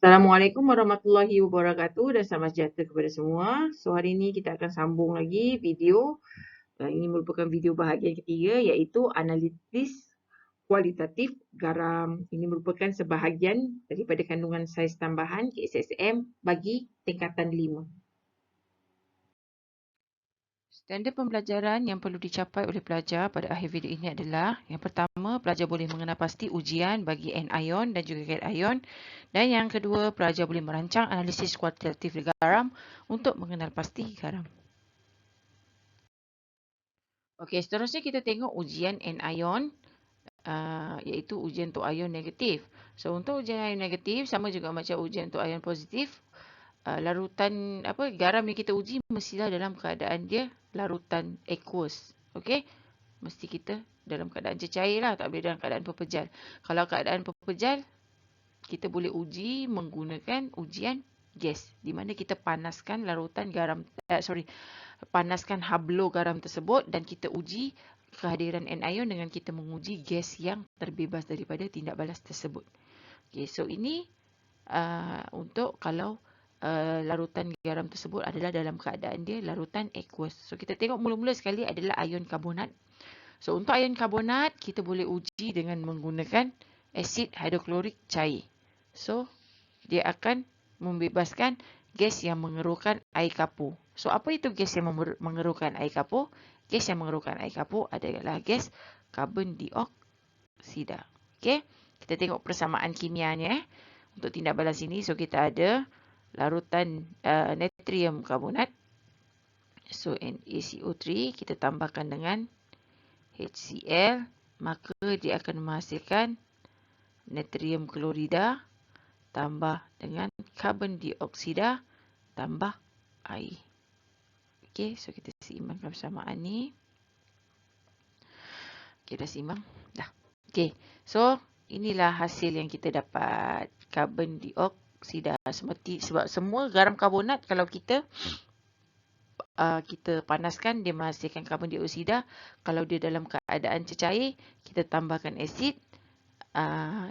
Assalamualaikum warahmatullahi wabarakatuh dan selamat sejahtera kepada semua. So hari ini kita akan sambung lagi video. Ini merupakan video bahagian ketiga iaitu analisis kualitatif garam. Ini merupakan sebahagian daripada kandungan saiz tambahan KSSM bagi tingkatan 5. Standard pembelajaran yang perlu dicapai oleh pelajar pada akhir video ini adalah yang pertama, pelajar boleh mengenal pasti ujian bagi anion dan juga cation, dan yang kedua, pelajar boleh merancang analisis kualitatif garam untuk mengenal pasti garam. Okey, seterusnya kita tengok ujian anion iaitu ujian untuk ion negatif. So untuk ujian ion negatif sama juga macam ujian untuk ion positif. Larutan garam yang kita uji mestilah dalam keadaan dia larutan aqueous. Okey, mesti kita dalam keadaan cecair lah, tak boleh dalam keadaan pepejal. Kalau keadaan pepejal, kita boleh uji menggunakan ujian gas, di mana kita panaskan larutan garam, panaskan hablo garam tersebut dan kita uji kehadiran anion dengan kita menguji gas yang terbebas daripada tindak balas tersebut. Okay, so ini untuk kalau larutan garam tersebut adalah dalam keadaan dia larutan aqueous. So kita tengok mula-mula sekali adalah ion karbonat. So untuk ion karbonat kita boleh uji dengan menggunakan asid hidroklorik cair. So dia akan membebaskan gas yang mengerukan air kapur. So apa itu gas yang mengerukan air kapur? Gas yang mengerukan air kapur adalah gas karbon dioksida. Okey, kita tengok persamaan kimianya. Untuk tindak balas ini, so kita ada larutan natrium karbonat. So NaCO3 kita tambahkan dengan HCl, maka dia akan menghasilkan natrium klorida tambah dengan karbon dioksida tambah air. Okey, so kita seimbangkan persamaan ni. Okey, dah seimbang. Dah. Okey, so inilah hasil yang kita dapat. Karbon dioksida. Sebab semua garam karbonat kalau kita panaskan, dia menghasilkan karbon dioksida. Kalau dia dalam keadaan cecair, kita tambahkan asid,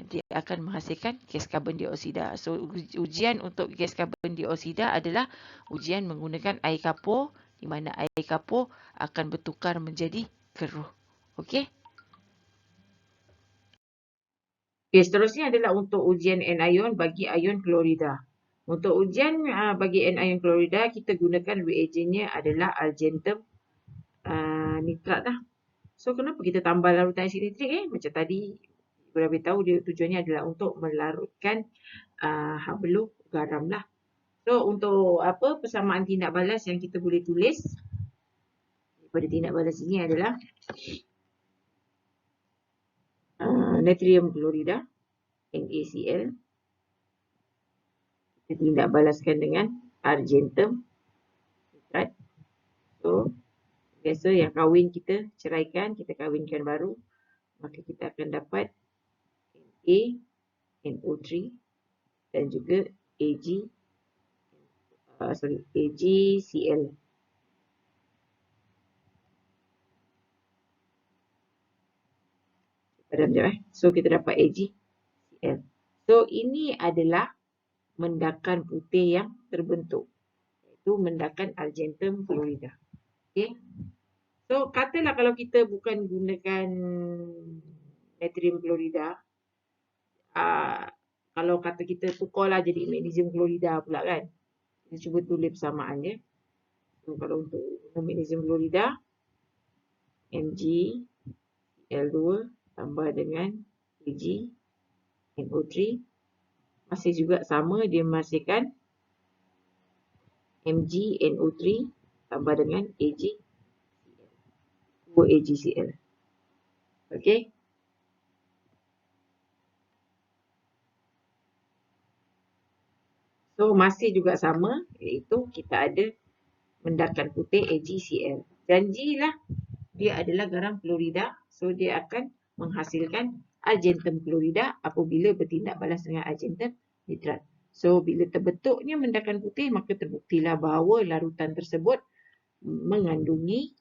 dia akan menghasilkan gas karbon dioksida. So ujian untuk gas karbon dioksida adalah ujian menggunakan air kapur, di mana air kapur akan bertukar menjadi keruh. Okey. Okay, seterusnya adalah untuk ujian anion bagi ion klorida. Untuk ujian bagi anion klorida, kita gunakan reagentnya adalah argentum nitrat lah. So kenapa kita tambah larutan asid nitrik? Macam tadi kita beritahu dia tujuannya adalah untuk melarutkan hablo garam lah. So untuk persamaan tindak balas yang kita boleh tulis pada tindak balas ini adalah natrium klorida NaCl, kita tindak balaskan dengan argentum nitrat. So biasa yang kahwin kita ceraikan, kita kahwinkan baru, maka kita akan dapat NaNO3 dan juga AgCl. So kita dapat AgCl. So ini adalah mendakan putih yang terbentuk, iaitu mendakan argentum klorida. Okay. So katalah kalau kita bukan gunakan natrium klorida, kalau kata kita tukarlah jadi magnesium klorida pula kan. Kita cuba tulis persamaannya. So kalau untuk magnesium klorida, MgCl2 tambah dengan AgNO3 masih juga sama, dia menghasilkan MgNO3 tambah dengan AgCl. Okey. So masih juga sama, iaitu kita ada mendakan putih AgCl. Janjilah dia adalah garam klorida, so dia akan menghasilkan argentum klorida apabila bertindak balas dengan argentum nitrat. So bila terbentuknya mendakan putih, maka terbuktilah bahawa larutan tersebut mengandungi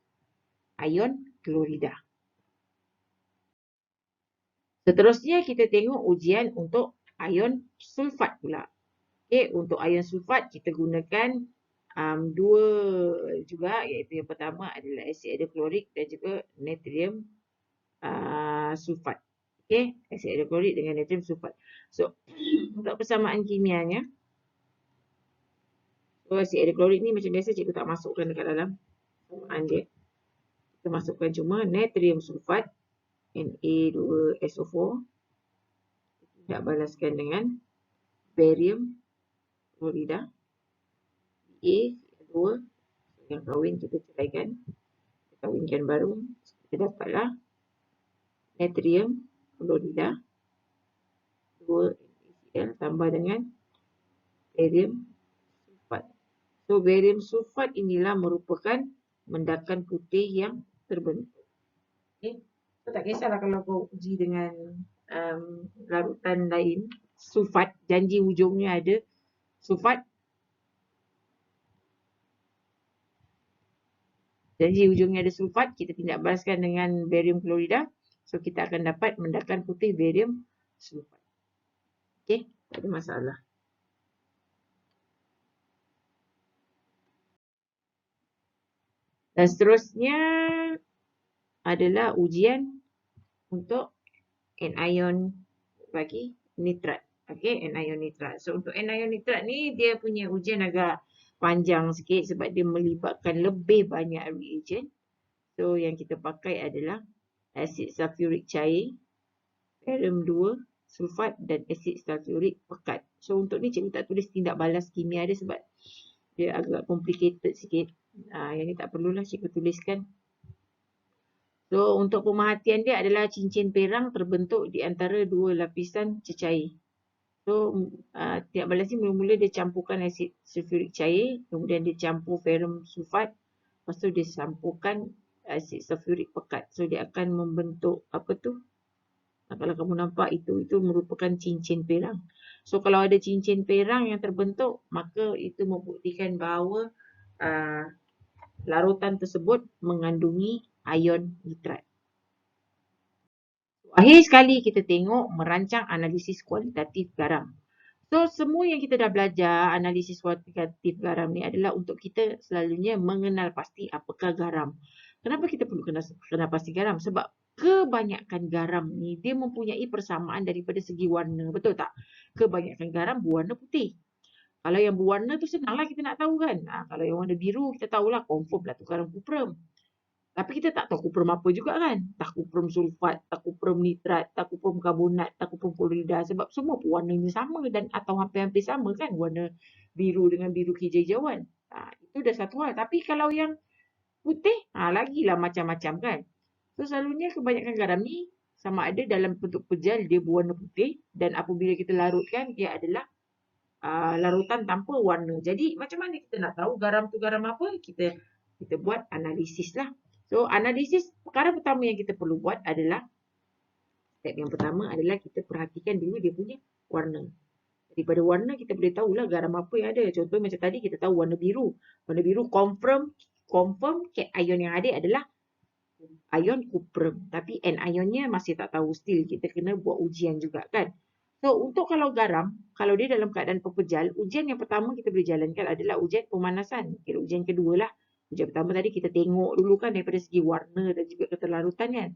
ion klorida. Seterusnya kita tengok ujian untuk ion sulfat pula. Okey, untuk ion sulfat kita gunakan dua juga, iaitu yang pertama adalah asid hidroklorik dan juga natrium sulfat. Okey, asid hidroklorik dengan natrium sulfat. So, untuk persamaan kimianya, asid hidroklorik ni macam biasa cikgu tak masukkan dekat dalam persamaan dia. Kita masukkan cuma natrium sulfat, Na2SO4, tidak balaskan dengan barium klorida, A2, yang kahwin kita ceraikan, kita kahwinkan baru, kita dapatlah natrium klorida 2NaCl tambah dengan barium sulfat. So barium sulfat inilah merupakan mendakan putih yang terbentuk. Okay. So tak kisahlah kalau kau uji dengan larutan lain, sulfat, janji ujungnya ada sulfat, janji ujungnya ada sulfat, kita tindak balaskan dengan barium klorida. So kita akan dapat mendakan putih barium sulfat. Okey, tak ada masalah. Dan seterusnya adalah ujian untuk anion bagi nitrat. Okey, anion nitrat. So untuk anion nitrat ni dia punya ujian agak panjang sikit sebab dia melibatkan lebih banyak reagent. So yang kita pakai adalah asid sulfurik cair, barium 2, sulfat dan asid sulfurik pekat. So untuk ni cikgu tak tulis tindak balas kimia dia sebab dia agak complicated sikit. Yang ni tak perlulah cikgu tuliskan. So untuk pemerhatian dia adalah cincin perang terbentuk di antara dua lapisan cecair. So tindak balas ni mula-mula dia campurkan asid sulfurik cair, kemudian dia campur ferrum sulfat, lepas tu dia campurkan asid sulfurik pekat. So dia akan membentuk apa tu? Kalau kamu nampak itu merupakan cincin perang. So kalau ada cincin perang yang terbentuk, maka itu membuktikan bahawa larutan tersebut mengandungi ion nitrat. Akhir sekali kita tengok merancang analisis kualitatif garam. So semua yang kita dah belajar analisis kualitatif garam ni adalah untuk kita selalunya mengenal pasti apakah garam. Kenapa kita perlu kenal pasti garam? Sebab kebanyakan garam ni dia mempunyai persamaan daripada segi warna. Betul tak? Kebanyakan garam berwarna putih. Kalau yang berwarna tu senanglah kita nak tahu kan. Kalau yang warna biru kita tahulah confirm lah tu garam kuprum. Tapi kita tak tahu kuprum apa juga kan. Tak kuprum sulfat, tak kuprum nitrat, tak kuprum karbonat, tak kuprum klorida. Sebab semua pun warnanya sama dan atau hampir-hampir sama kan. Warna biru dengan biru hijau-hijauan. Itu dah satu hal. Tapi kalau yang putih, lagilah macam-macam kan. So selalunya kebanyakan garam ni sama ada dalam bentuk pejal dia berwarna putih. Dan apabila kita larutkan dia adalah larutan tanpa warna. Jadi macam mana kita nak tahu garam tu garam apa? Kita buat analisis lah. So analisis perkara pertama yang kita perlu buat adalah step yang pertama adalah kita perhatikan dulu dia punya warna. Daripada warna kita boleh tahulah garam apa yang ada. Contoh macam tadi kita tahu warna biru. Warna biru confirm cation ion yang ada adalah ion kuprum. Tapi anionnya masih tak tahu still. Kita kena buat ujian juga kan. So untuk kalau garam, kalau dia dalam keadaan pepejal, ujian yang pertama kita boleh jalankan adalah ujian pemanasan. Kira ujian kedua lah. Ujian pertama tadi kita tengok dulu kan daripada segi warna dan juga keterlarutan kan.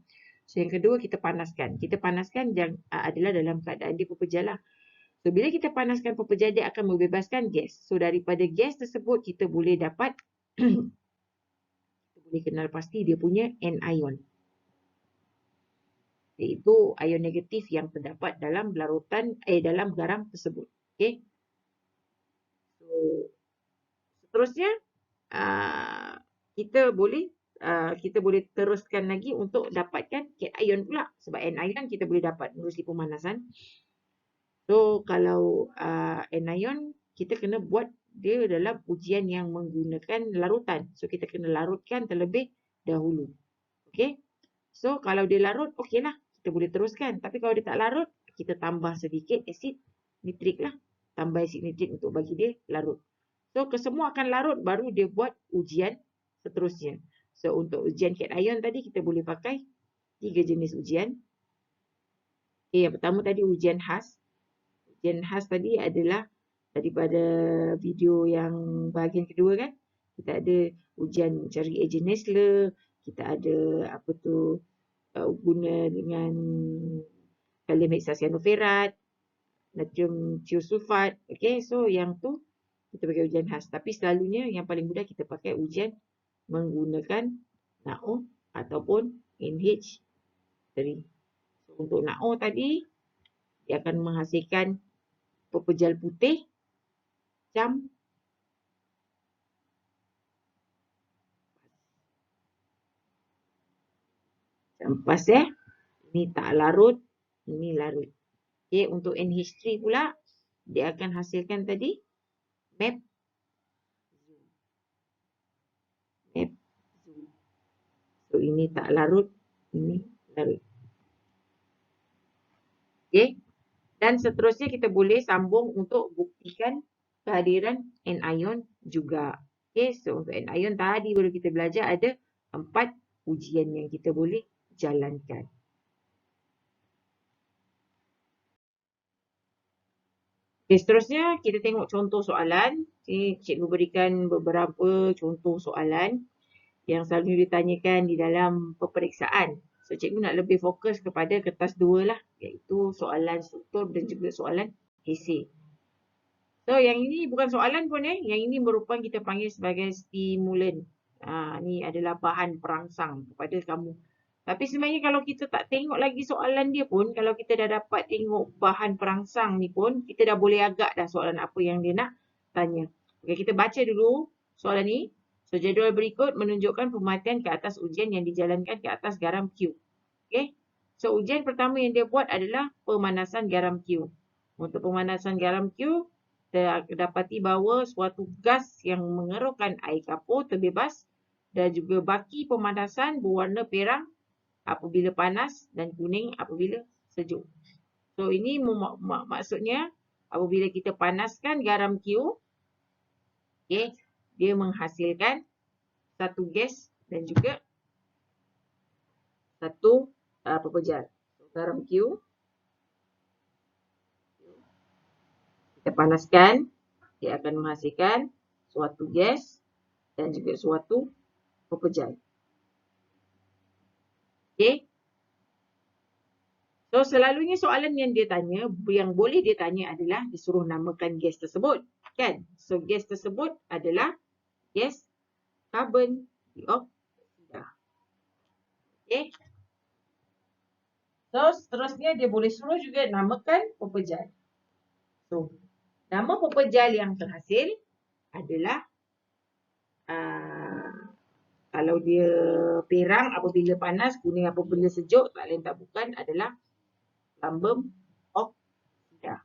So yang kedua kita panaskan. Kita panaskan adalah dalam keadaan dia pepejal lah. So bila kita panaskan pepejal dia akan membebaskan gas. So daripada gas tersebut kita boleh dapat kita boleh kenal pasti dia punya anion. Iaitu ion negatif yang terdapat dalam larutan dalam garam tersebut. Okey. So seterusnya kita boleh teruskan lagi untuk dapatkan cation pula sebab anion kita boleh dapat melalui pemanasan. So kalau anion kita kena buat dia dalam ujian yang menggunakan larutan. So kita kena larutkan terlebih dahulu. Okey. So kalau dia larut okeylah kita boleh teruskan. Tapi kalau dia tak larut kita tambah sedikit asid nitrik lah. Tambah asid nitrik untuk bagi dia larut. So kesemua akan larut baru dia buat ujian seterusnya. So untuk ujian cation tadi kita boleh pakai 3 jenis ujian. Okay, yang pertama tadi ujian khas. Ujian khas tadi adalah daripada video yang bahagian kedua kan. Kita ada ujian cari ejen Nestle, kita ada guna dengan kalium heksacyanoferat, natrium thiosulfat. Okay, so yang tu kita pakai ujian khas. Tapi selalunya yang paling mudah kita pakai ujian menggunakan NaO ataupun NH3. So, untuk NaO tadi, dia akan menghasilkan pepejal putih macam pasir. Ini tak larut, ini larut. Okay, untuk NH3 pula, dia akan hasilkan tadi map. So, ini tak larut, ini larut. Okay. Dan seterusnya kita boleh sambung untuk buktikan kehadiran anion juga. Okay, so untuk anion tadi baru kita belajar ada 4 ujian yang kita boleh jalankan. Okay, seterusnya kita tengok contoh soalan. Okay, cikgu berikan beberapa contoh soalan yang selalu ditanyakan di dalam peperiksaan. So, cikgu nak lebih fokus kepada kertas 2 lah, iaitu soalan struktur dan juga soalan esei. So, yang ini bukan soalan pun yang ini merupakan kita panggil sebagai stimulan. Ni adalah bahan perangsang kepada kamu. Tapi sebenarnya kalau kita tak tengok lagi soalan dia pun, kalau kita dah dapat tengok bahan perangsang ni pun, kita dah boleh agak dah soalan apa yang dia nak tanya. Okey, kita baca dulu soalan ni. So, jadual berikut menunjukkan pemerhatian ke atas ujian yang dijalankan ke atas garam Q. Okey. So, ujian pertama yang dia buat adalah pemanasan garam Q. Untuk pemanasan garam Q, kita dapati bahawa suatu gas yang mengerukan air kapur terbebas dan juga baki pemanasan berwarna perang apabila panas dan kuning apabila sejuk. So, ini maksudnya apabila kita panaskan garam Q, okay, dia menghasilkan satu gas dan juga satu pepejal. So, garam Q kita panaskan, dia akan menghasilkan suatu gas dan juga suatu pepejal. Okay. So, selalunya soalan yang dia tanya, yang boleh dia tanya adalah disuruh namakan gas tersebut. Kan? So, gas tersebut adalah gas karbon dioksida. Okay. So, seterusnya dia boleh suruh juga namakan pepejal. So, nama pepejal yang terhasil adalah kalau dia perang apabila panas, kuning apabila sejuk, tak lain tak bukan adalah lambung oksida.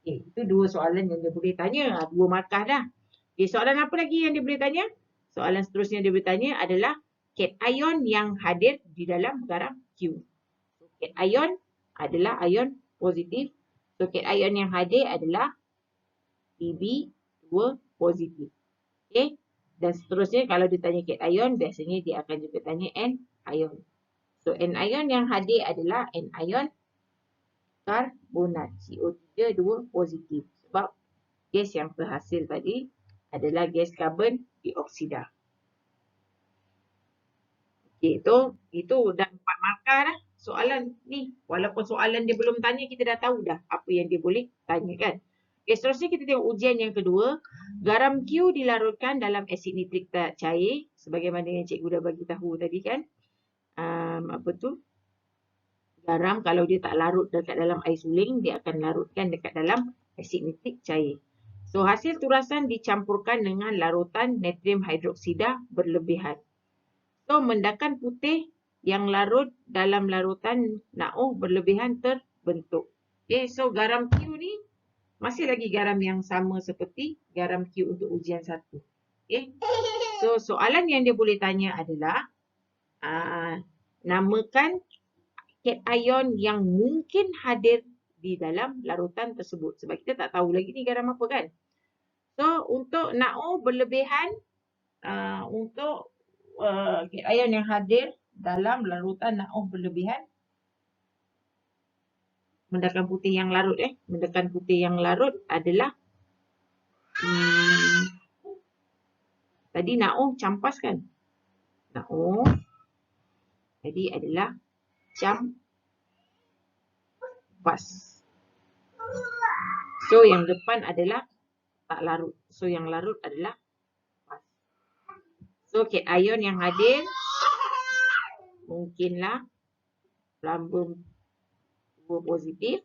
Okay, itu dua soalan yang dia boleh tanya. 2 markah dah. Okay, soalan apa lagi yang dia boleh tanya? Soalan seterusnya dia boleh tanya adalah cation yang hadir di dalam garam Q. So, cation adalah ion positif. So, cation yang hadir adalah Pb2 positif. Okay. Dan seterusnya kalau ditanya cation, biasanya dia akan juga tanya anion. So, anion yang hadir adalah anion karbonat. CO3 2 positif. Sebab gas yang terhasil tadi adalah gas karbon dioksida. Okay, itu dah 4 markah dah soalan ni. Walaupun soalan dia belum tanya, kita dah tahu dah apa yang dia boleh tanya kan. Okay, seterusnya kita tengok ujian yang kedua. Garam Q dilarutkan dalam asid nitrik cair. Sebagaimana yang cikgu dah bagi tahu tadi kan. Garam kalau dia tak larut dekat dalam air suling, dia akan larutkan dekat dalam asid nitrik cair. So, hasil turasan dicampurkan dengan larutan natrium hidroksida berlebihan. So, mendakan putih yang larut dalam larutan NaO berlebihan terbentuk. Okay, so garam Q ni masih lagi garam yang sama seperti garam Q untuk ujian 1. Okay. So, soalan yang dia boleh tanya adalah namakan cation yang mungkin hadir di dalam larutan tersebut. Sebab kita tak tahu lagi ni garam apa kan. So, untuk NaO berlebihan, untuk cation yang hadir dalam larutan NaO berlebihan, mendakan putih yang larut adalah Tadi NaO campas kan? NaO jadi adalah campas. So yang depan adalah tak larut. So yang larut adalah pas. So cation yang hadir mungkinlah lambung 2 positif,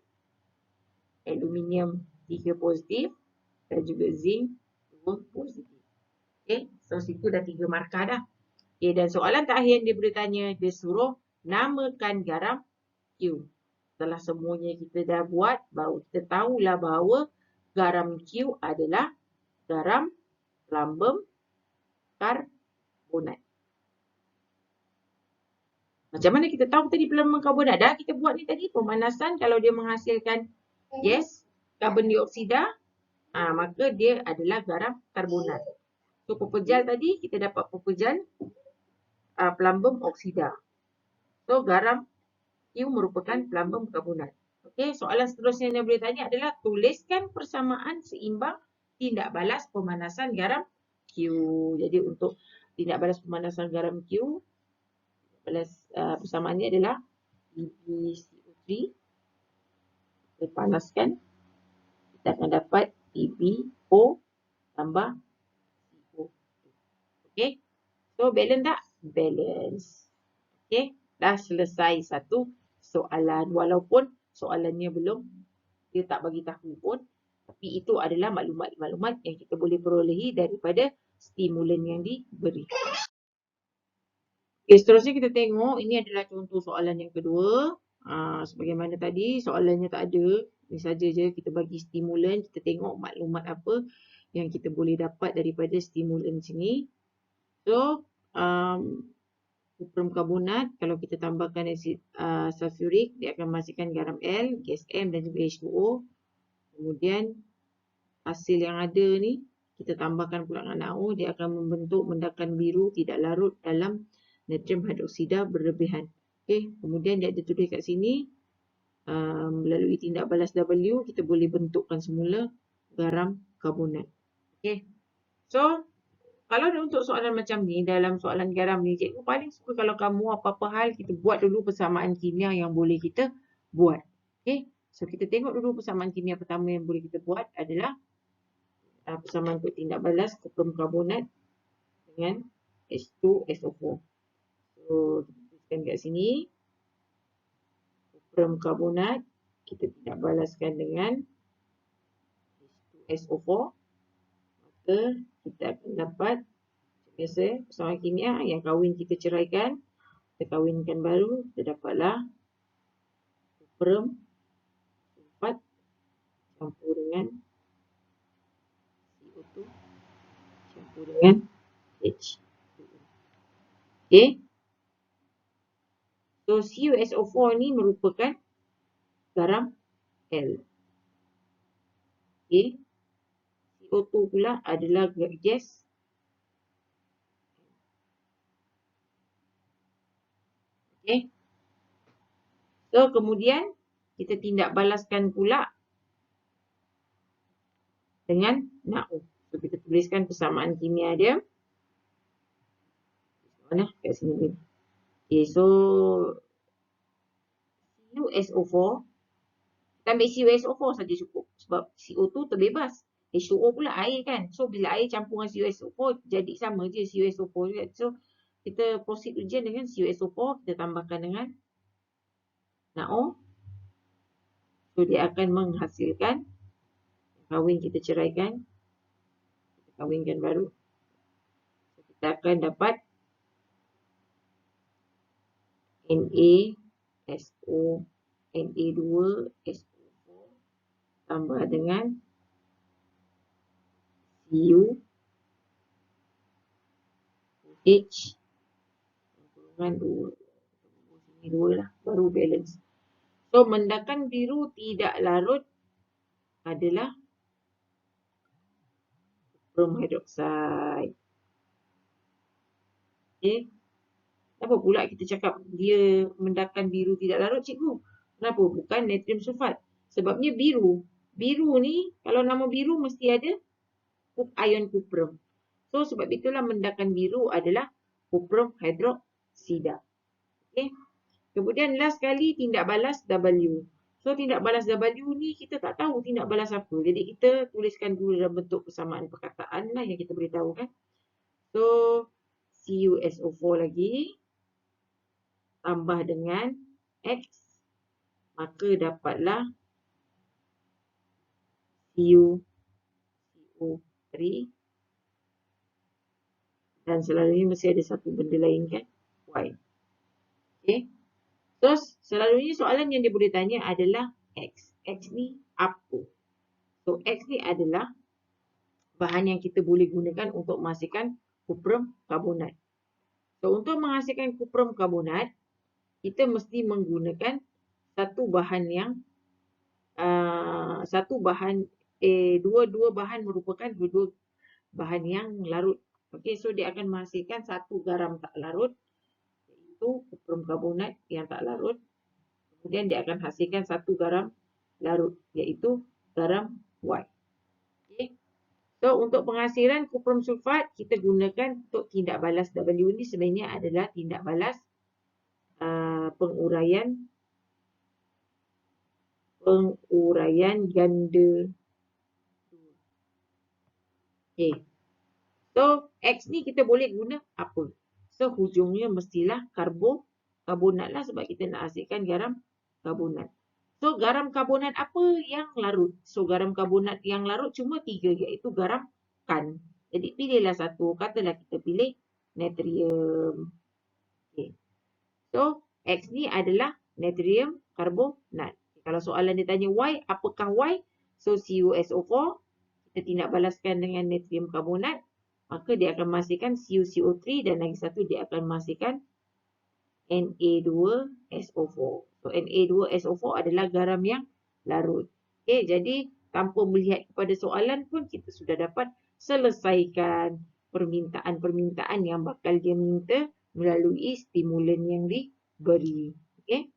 aluminium 3 positif dan juga zinc 2 positif. Okay, so situ dah 3 markah dah. Okay, dan soalan terakhir dia boleh tanya, dia suruh namakan garam Q. Setelah semuanya kita dah buat, baru kita tahulah bahawa garam Q adalah garam lambung karbonat. Macam mana kita tahu tadi lambung karbonat? Dah kita buat ni tadi pemanasan, kalau dia menghasilkan gas karbon dioksida, maka dia adalah garam karbonat. So pepejal tadi kita dapat pepejal pelambung oksida. So garam Q merupakan pelambung karbonat. Okey, soalan seterusnya yang boleh tanya adalah tuliskan persamaan seimbang tindak balas pemanasan garam Q. Jadi untuk tindak balas pemanasan garam Q, persamaannya adalah PbCO3. Kita panaskan, kita akan dapat PbO tambah CO2. Okey, so balance tak? Balance. Okey, dah selesai satu soalan. Walaupun soalannya belum, dia tak bagi tahu pun. Tapi itu adalah maklumat-maklumat yang kita boleh perolehi daripada stimulan yang diberi. Okay, seterusnya kita tengok, ini adalah contoh soalan yang kedua. Sebagaimana tadi, soalannya tak ada. Ini saja je kita bagi stimulan, kita tengok maklumat apa yang kita boleh dapat daripada stimulan sini. So, kuprum karbonat, kalau kita tambahkan asid sulfurik, dia akan menghasilkan garam L, gas M dan juga H2O. Kemudian hasil yang ada ni, kita tambahkan pula dengan NaO, dia akan membentuk mendakan biru tidak larut dalam natrium hidroksida berlebihan. Okay. Kemudian dia ada tulis kat sini, melalui tindak balas W, kita boleh bentukkan semula garam karbonat. Okay. So, kalau untuk soalan macam ni, dalam soalan garam ni, cikgu paling suka kalau kamu apa-apa hal, kita buat dulu persamaan kimia yang boleh kita buat. Okay. So, kita tengok dulu persamaan kimia pertama yang boleh kita buat adalah persamaan untuk tindak balas kuprum karbonat dengan H2SO4. So, kita tuliskan kat sini. Kuprum karbonat, kita tidak balaskan dengan H2SO4. Maka, kita akan dapat, biasa, persamaan kimia yang kahwin kita ceraikan. Kita kahwinkan baru, kita dapatlah kuprum sulfat campur dengan CO2 campur dengan H2O. Okay. So, CuSO4 ni merupakan garam L. Okay. CO2 pula adalah gas. Okay. So, kemudian kita tindak balaskan pula dengan NaO. So, kita tuliskan persamaan kimia dia. Mana? Kat sini ni. Okay, so CuSO4, kita ambil CuSO4 saja cukup. Sebab CO2 terbebas. H2O pula air kan. So, bila air campur dengan CuSO4, jadi sama je CuSO4 juga. So, kita proceed ujian dengan CuSO4, kita tambahkan dengan NaO. So, dia akan menghasilkan, kahwin kita ceraikan, kita kahwinkan baru. So, kita akan dapat NaSO, Na2SO4 tambah dengan CuOH kurungan 2. Sini 2 lah, baru balance. So, mendakan biru tidak larut adalah kuprum hidroksida. Okay. Kenapa pula kita cakap dia mendakan biru tidak larut, cikgu? Kenapa? Bukan natrium sulfat. Sebabnya biru. Biru ni, kalau nama biru mesti ada ion kuprum. So sebab itulah mendakan biru adalah kuprum hidroksida. Okey. Kemudian last kali tindak balas W. So tindak balas W ni kita tak tahu tindak balas apa. Jadi kita tuliskan dulu dalam bentuk persamaan perkataan lah yang kita beritahu kan. So CuSO4 lagi tambah dengan X, maka dapatlah CO3, dan selalunya mesti ada satu benda lain kan, Y. Okay. So selalunya soalan yang dia boleh tanya adalah X. X ni apa? So X ni adalah bahan yang kita boleh gunakan untuk menghasilkan kuprum karbonat. So untuk menghasilkan kuprum karbonat, kita mesti menggunakan satu bahan yang dua bahan merupakan dua bahan yang larut. Okey, so dia akan menghasilkan satu garam tak larut, iaitu kuprum karbonat yang tak larut. Kemudian dia akan hasilkan satu garam larut, iaitu garam Y. Okay. So untuk penghasilan kuprum sulfat, kita gunakan untuk tindak balas W ni sebenarnya adalah tindak balas penguraian ganda. Okay. So X ni kita boleh guna apa? So hujungnya mestilah karbonat lah sebab kita nak hasilkan garam karbonat. So garam karbonat apa yang larut? So garam karbonat yang larut cuma 3, iaitu garam kan. Jadi pilihlah satu. Katalah kita pilih natrium. Okay. So X ni adalah natrium karbonat. Kalau soalan dia tanya Y, apakah Y? So CuSO4 kita tindak balaskan dengan natrium karbonat, maka dia akan menghasilkan CuCO3 dan lagi satu dia akan menghasilkan Na2SO4. So Na2SO4 adalah garam yang larut. Okay, jadi tanpa melihat kepada soalan pun kita sudah dapat selesaikan permintaan-permintaan yang bakal dia minta melalui stimulan yang diberi. Okay.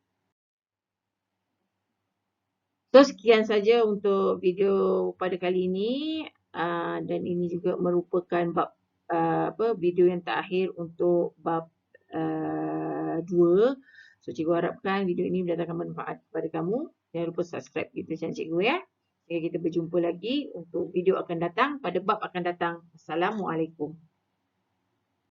So sekian saja untuk video pada kali ini, dan ini juga merupakan bab video yang terakhir untuk bab 2. So cikgu harapkan video ini mendatangkan manfaat kepada kamu. Jangan lupa subscribe YouTube channel cikgu ya. Sehingga kita berjumpa lagi untuk video akan datang pada bab akan datang. Assalamualaikum.